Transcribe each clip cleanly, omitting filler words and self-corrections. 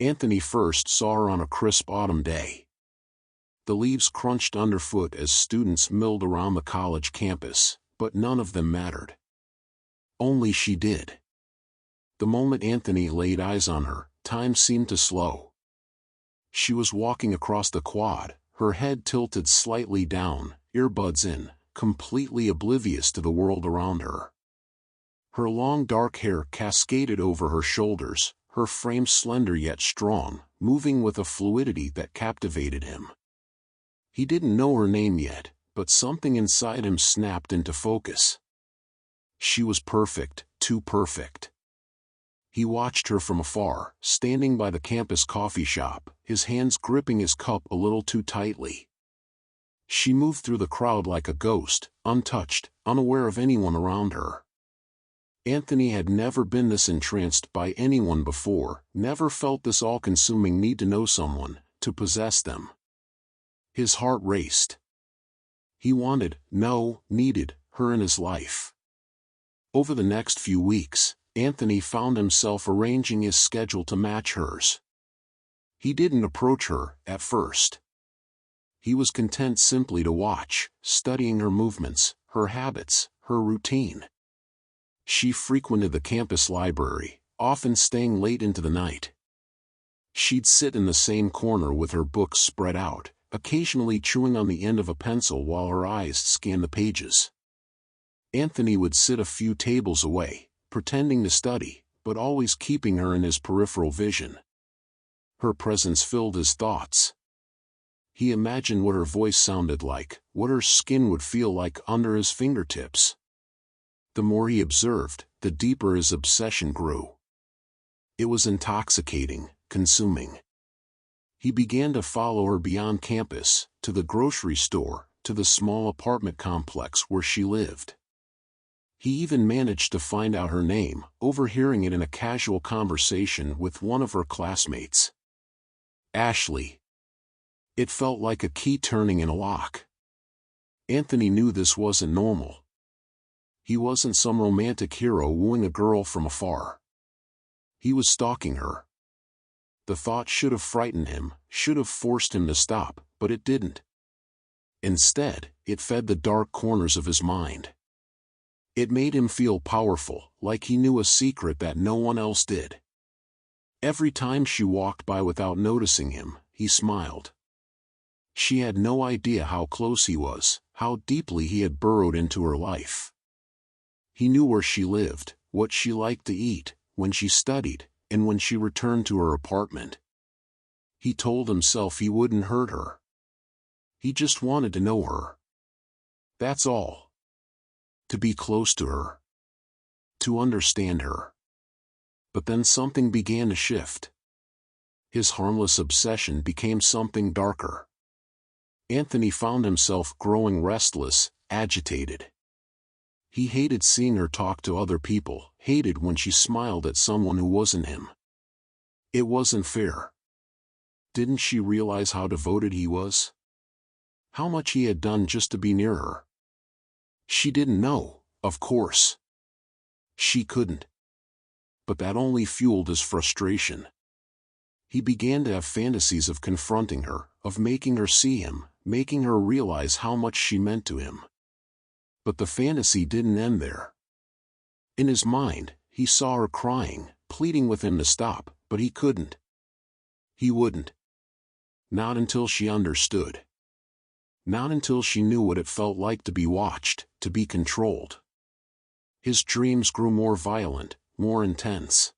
Anthony first saw her on a crisp autumn day. The leaves crunched underfoot as students milled around the college campus, but none of them mattered. Only she did. The moment Anthony laid eyes on her, time seemed to slow. She was walking across the quad, her head tilted slightly down, earbuds in, completely oblivious to the world around her. Her long dark hair cascaded over her shoulders, her frame slender yet strong, moving with a fluidity that captivated him. He didn't know her name yet, but something inside him snapped into focus. She was perfect, too perfect. He watched her from afar, standing by the campus coffee shop, his hands gripping his cup a little too tightly. She moved through the crowd like a ghost, untouched, unaware of anyone around her. Anthony had never been this entranced by anyone before, never felt this all-consuming need to know someone, to possess them. His heart raced. He needed her in his life. Over the next few weeks, Anthony found himself arranging his schedule to match hers. He didn't approach her, at first. He was content simply to watch, studying her movements, her habits, her routine. She frequented the campus library, often staying late into the night. She'd sit in the same corner with her books spread out, occasionally chewing on the end of a pencil while her eyes scanned the pages. Anthony would sit a few tables away, pretending to study, but always keeping her in his peripheral vision. Her presence filled his thoughts. He imagined what her voice sounded like, what her skin would feel like under his fingertips. The more he observed, the deeper his obsession grew. It was intoxicating, consuming. He began to follow her beyond campus, to the grocery store, to the small apartment complex where she lived. He even managed to find out her name, overhearing it in a casual conversation with one of her classmates. Ashley. It felt like a key turning in a lock. Anthony knew this wasn't normal. He wasn't some romantic hero wooing a girl from afar. He was stalking her. The thought should have frightened him, should have forced him to stop, but it didn't. Instead, it fed the dark corners of his mind. It made him feel powerful, like he knew a secret that no one else did. Every time she walked by without noticing him, he smiled. She had no idea how close he was, how deeply he had burrowed into her life. He knew where she lived, what she liked to eat, when she studied, and when she returned to her apartment. He told himself he wouldn't hurt her. He just wanted to know her. That's all. To be close to her. To understand her. But then something began to shift. His harmless obsession became something darker. Anthony found himself growing restless, agitated. He hated seeing her talk to other people, hated when she smiled at someone who wasn't him. It wasn't fair. Didn't she realize how devoted he was? How much he had done just to be near her? She didn't know, of course. She couldn't. But that only fueled his frustration. He began to have fantasies of confronting her, of making her see him, making her realize how much she meant to him. But the fantasy didn't end there. In his mind, he saw her crying, pleading with him to stop, but he couldn't. He wouldn't. Not until she understood. Not until she knew what it felt like to be watched, to be controlled. His dreams grew more violent, more intense.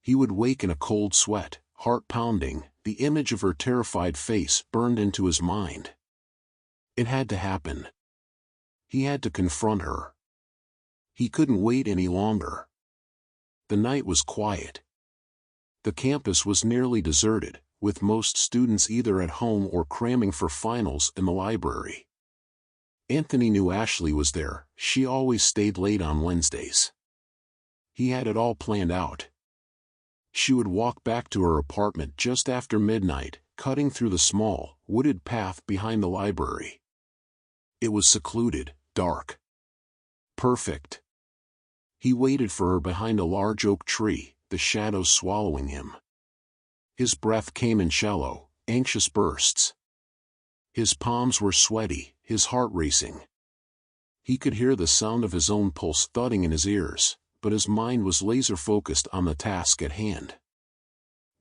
He would wake in a cold sweat, heart pounding, the image of her terrified face burned into his mind. It had to happen. He had to confront her. He couldn't wait any longer. The night was quiet. The campus was nearly deserted, with most students either at home or cramming for finals in the library. Anthony knew Ashley was there. She always stayed late on Wednesdays. He had it all planned out. She would walk back to her apartment just after midnight, cutting through the small, wooded path behind the library. It was secluded, dark. Perfect. He waited for her behind a large oak tree, the shadows swallowing him. His breath came in shallow, anxious bursts. His palms were sweaty, his heart racing. He could hear the sound of his own pulse thudding in his ears, but his mind was laser-focused on the task at hand.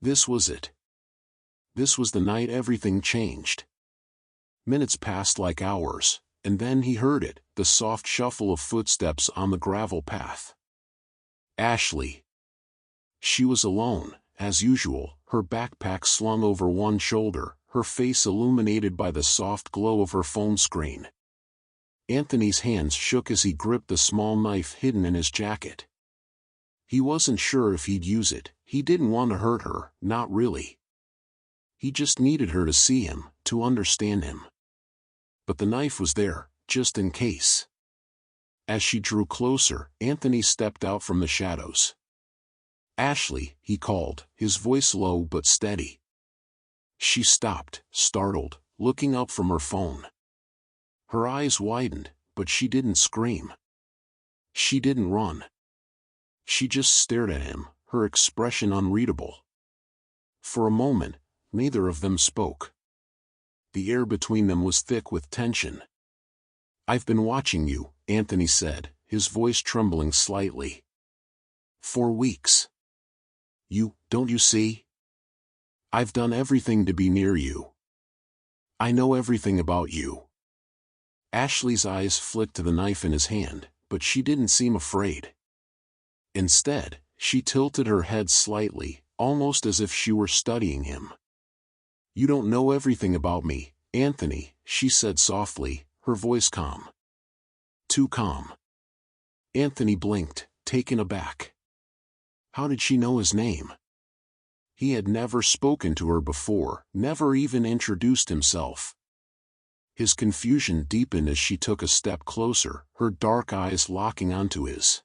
This was it. This was the night everything changed. Minutes passed like hours, and then he heard it, the soft shuffle of footsteps on the gravel path. Ashley. She was alone, as usual, her backpack slung over one shoulder, her face illuminated by the soft glow of her phone screen. Anthony's hands shook as he gripped the small knife hidden in his jacket. He wasn't sure if he'd use it. He didn't want to hurt her, not really. He just needed her to see him, to understand him. But the knife was there, just in case. As she drew closer, Anthony stepped out from the shadows. "Ashley," he called, his voice low but steady. She stopped, startled, looking up from her phone. Her eyes widened, but she didn't scream. She didn't run. She just stared at him, her expression unreadable. For a moment, neither of them spoke. The air between them was thick with tension. "I've been watching you," Anthony said, his voice trembling slightly. "For weeks. Don't you see? I've done everything to be near you. I know everything about you." Ashley's eyes flicked to the knife in his hand, but she didn't seem afraid. Instead, she tilted her head slightly, almost as if she were studying him. "You don't know everything about me, Anthony," she said softly, her voice calm. Too calm. Anthony blinked, taken aback. How did she know his name? He had never spoken to her before, never even introduced himself. His confusion deepened as she took a step closer, her dark eyes locking onto his.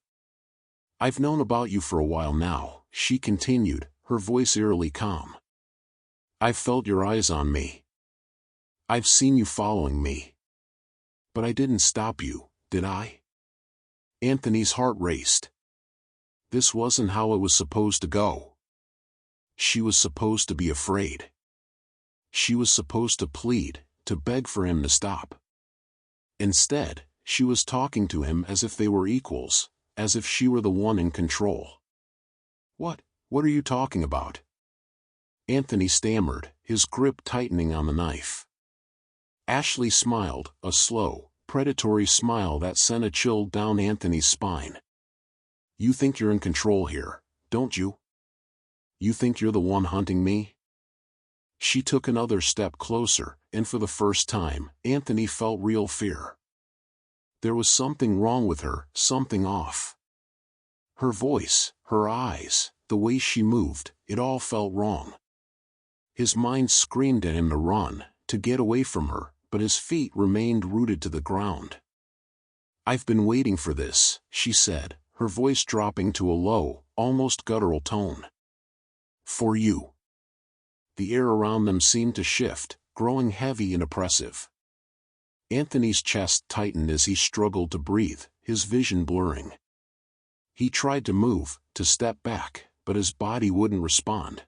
"I've known about you for a while now," she continued, her voice eerily calm. "I've felt your eyes on me. I've seen you following me. But I didn't stop you, did I?" Anthony's heart raced. This wasn't how it was supposed to go. She was supposed to be afraid. She was supposed to plead, to beg for him to stop. Instead, she was talking to him as if they were equals, as if she were the one in control. What are you talking about?" Anthony stammered, his grip tightening on the knife. Ashley smiled, a slow, predatory smile that sent a chill down Anthony's spine. "You think you're in control here, don't you? You think you're the one hunting me?" She took another step closer, and for the first time, Anthony felt real fear. There was something wrong with her, something off. Her voice, her eyes, the way she moved, it all felt wrong. His mind screamed at him to run, to get away from her, but his feet remained rooted to the ground. "I've been waiting for this," she said, her voice dropping to a low, almost guttural tone. "For you." The air around them seemed to shift, growing heavy and oppressive. Anthony's chest tightened as he struggled to breathe, his vision blurring. He tried to move, to step back, but his body wouldn't respond.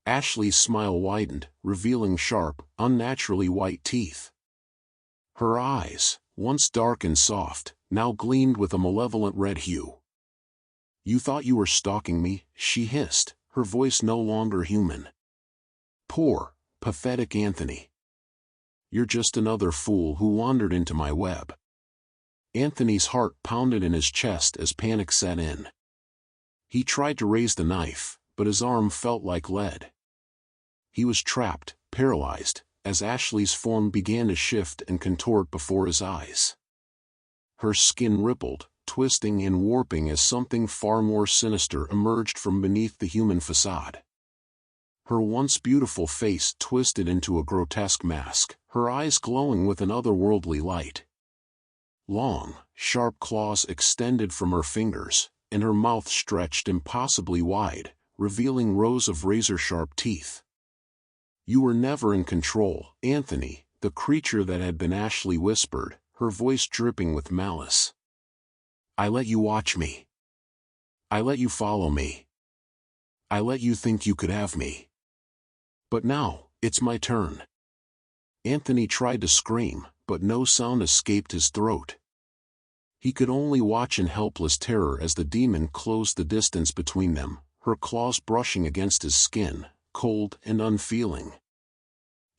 Ashley's smile widened, revealing sharp, unnaturally white teeth. Her eyes, once dark and soft, now gleamed with a malevolent red hue. "You thought you were stalking me," she hissed, her voice no longer human. "Poor, pathetic Anthony. You're just another fool who wandered into my web." Anthony's heart pounded in his chest as panic set in. He tried to raise the knife, but his arm felt like lead. He was trapped, paralyzed, as Ashley's form began to shift and contort before his eyes. Her skin rippled, twisting and warping as something far more sinister emerged from beneath the human facade. Her once beautiful face twisted into a grotesque mask, her eyes glowing with an otherworldly light. Long, sharp claws extended from her fingers, and her mouth stretched impossibly wide, revealing rows of razor-sharp teeth. "You were never in control, Anthony," the creature that had been Ashley whispered, her voice dripping with malice. "I let you watch me. I let you follow me. I let you think you could have me. But now, it's my turn. Anthony tried to scream, but no sound escaped his throat. He could only watch in helpless terror as the demon closed the distance between them, her claws brushing against his skin, cold and unfeeling.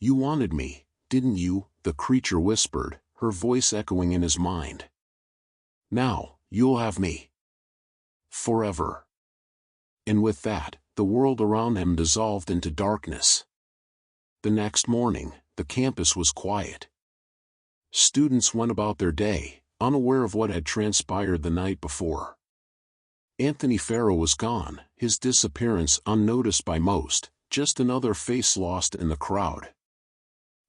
"You wanted me, didn't you?" the creature whispered, her voice echoing in his mind. "Now, you'll have me. Forever." And with that, the world around him dissolved into darkness. The next morning, the campus was quiet. Students went about their day, unaware of what had transpired the night before. Anthony Farrow was gone, his disappearance unnoticed by most, just another face lost in the crowd.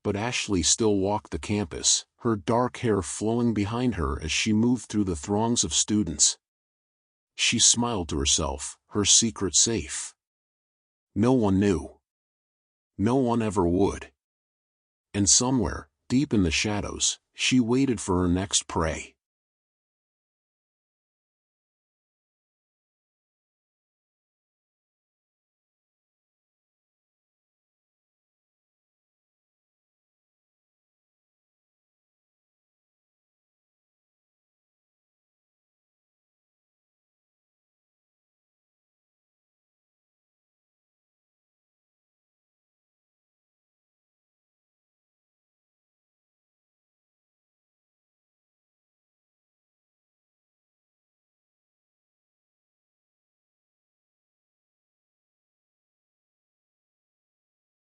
But Ashley still walked the campus, her dark hair flowing behind her as she moved through the throngs of students. She smiled to herself, her secret safe. No one knew. No one ever would. And somewhere, deep in the shadows, she waited for her next prey.